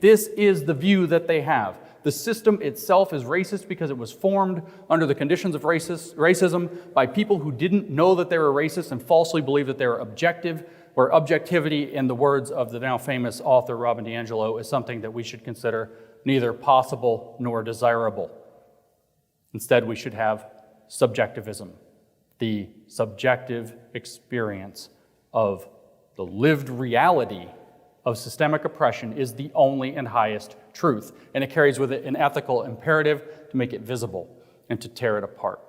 This is the view that they have. The system itself is racist because it was formed under the conditions of racism by people who didn't know that they were racist and falsely believed that they were objective, where objectivity, in the words of the now famous author Robin DiAngelo, is something that we should consider neither possible nor desirable. Instead, we should have subjectivism, the subjective experience of the lived reality of systemic oppression is the only and highest truth, and it carries with it an ethical imperative to make it visible and to tear it apart.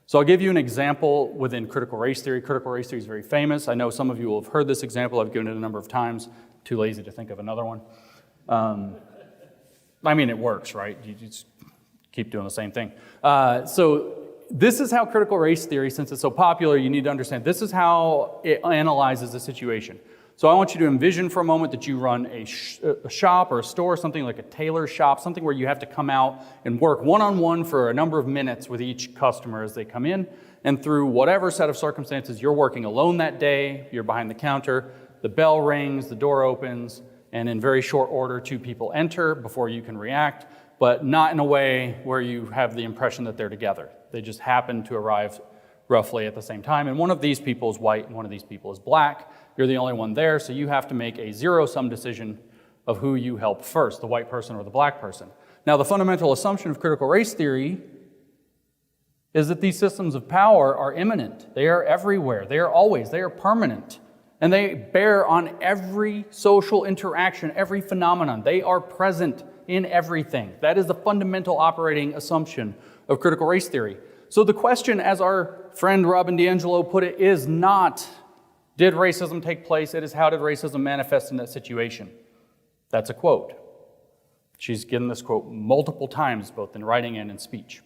So I'll give you an example within critical race theory. Critical race theory is very famous. I know some of you will have heard this example. I've given it a number of times. Too lazy to think of another one. I mean, it works, right? You just keep doing the same thing. So this is how critical race theory, since it's so popular, you need to understand, this is how it analyzes the situation. So I want you to envision for a moment that you run a shop or a store, something like a tailor shop, something where you have to come out and work one-on-one for a number of minutes with each customer as they come in. And through whatever set of circumstances, you're working alone that day, you're behind the counter, the bell rings, the door opens, and in very short order, 2 people enter before you can react, but not in a way where you have the impression that they're together. They just happen to arrive roughly at the same time, and one of these people is white and one of these people is black. You're the only one there, so you have to make a zero-sum decision of who you help first, the white person or the black person. Now, the fundamental assumption of critical race theory is that these systems of power are immanent. They are everywhere. They are always. They are permanent. And they bear on every social interaction, every phenomenon. They are present in everything. That is the fundamental operating assumption of critical race theory. So the question, as our friend Robin DiAngelo put it, is not, did racism take place? It is, how did racism manifest in that situation? That's a quote. She's given this quote multiple times, both in writing and in speech.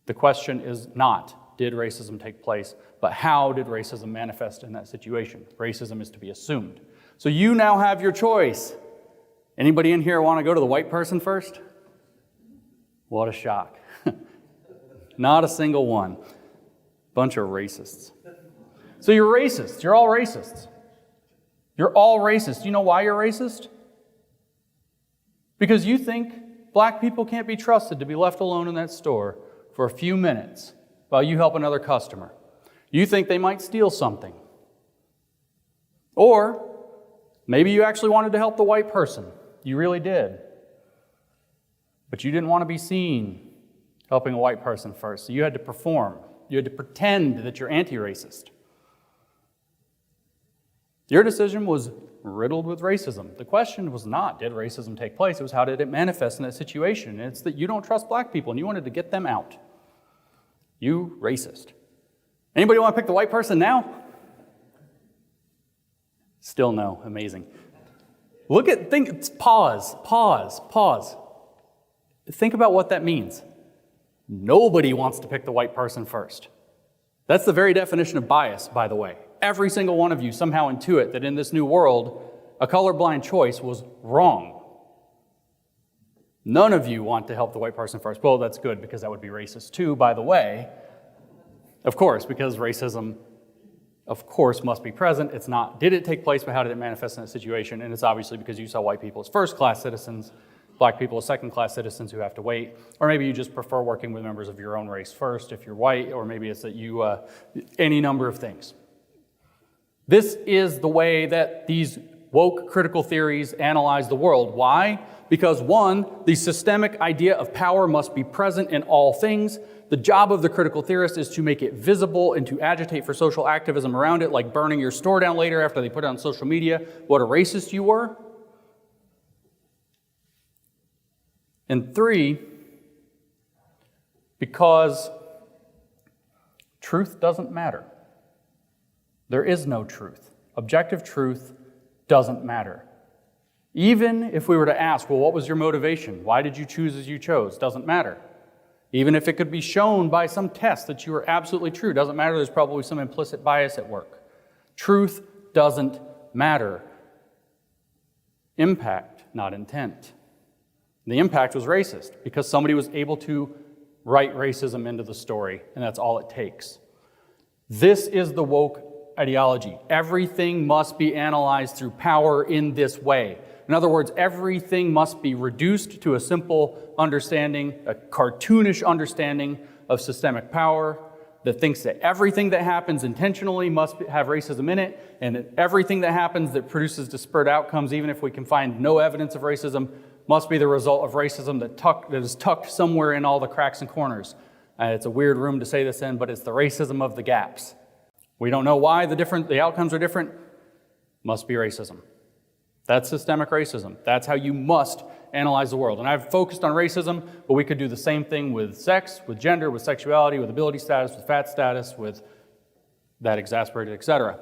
The question is not, did racism take place, but how did racism manifest in that situation? Racism is to be assumed. So you now have your choice. Anybody in here want to go to the white person first? What a shock. Not a single one. Bunch of racists. So you're racist. You're all racists. You're all racist. Do you know why you're racist? Because you think black people can't be trusted to be left alone in that store for a few minutes while you help another customer. You think they might steal something. Or maybe you actually wanted to help the white person. You really did. But you didn't want to be seen helping a white person first, so you had to perform. You had to pretend that you're anti-racist. Your decision was riddled with racism. The question was not, did racism take place? It was, how did it manifest in that situation? And it's that you don't trust black people and you wanted to get them out. You racist. Anybody want to pick the white person now? Still no. Amazing. Pause. Think about what that means. Nobody wants to pick the white person first. That's the very definition of bias, by the way. Every single one of you somehow intuit that in this new world, a colorblind choice was wrong. None of you want to help the white person first. Well, that's good, because that would be racist too, by the way. Of course, because racism, of course, must be present. It's not, did it take place, but how did it manifest in that situation? And it's obviously because you saw white people as first-class citizens, black people as second-class citizens who have to wait. Or maybe you just prefer working with members of your own race first if you're white, or maybe it's that you, any number of things. This is the way that these woke critical theories analyze the world. Why? Because one, the systemic idea of power must be present in all things. The job of the critical theorist is to make it visible and to agitate for social activism around it, like burning your store down later after they put it on social media, what a racist you were. And three, because truth doesn't matter. There is no truth. Objective truth doesn't matter. Even if we were to ask, well, what was your motivation? Why did you choose as you chose? Doesn't matter. Even if it could be shown by some test that you were absolutely true, doesn't matter. There's probably some implicit bias at work. Truth doesn't matter. Impact, not intent. The impact was racist because somebody was able to write racism into the story, and that's all it takes. This is the woke ideology. Everything must be analyzed through power in this way. In other words, everything must be reduced to a simple understanding, a cartoonish understanding of systemic power that thinks that everything that happens intentionally must have racism in it, and that everything that happens that produces disparate outcomes, even if we can find no evidence of racism, must be the result of racism that is tucked somewhere in all the cracks and corners. It's a weird room to say this in, but it's the racism of the gaps. We don't know why the outcomes are different. Must be racism. That's systemic racism. That's how you must analyze the world. And I've focused on racism, but we could do the same thing with sex, with gender, with sexuality, with ability status, with fat status, with that exasperated, etc.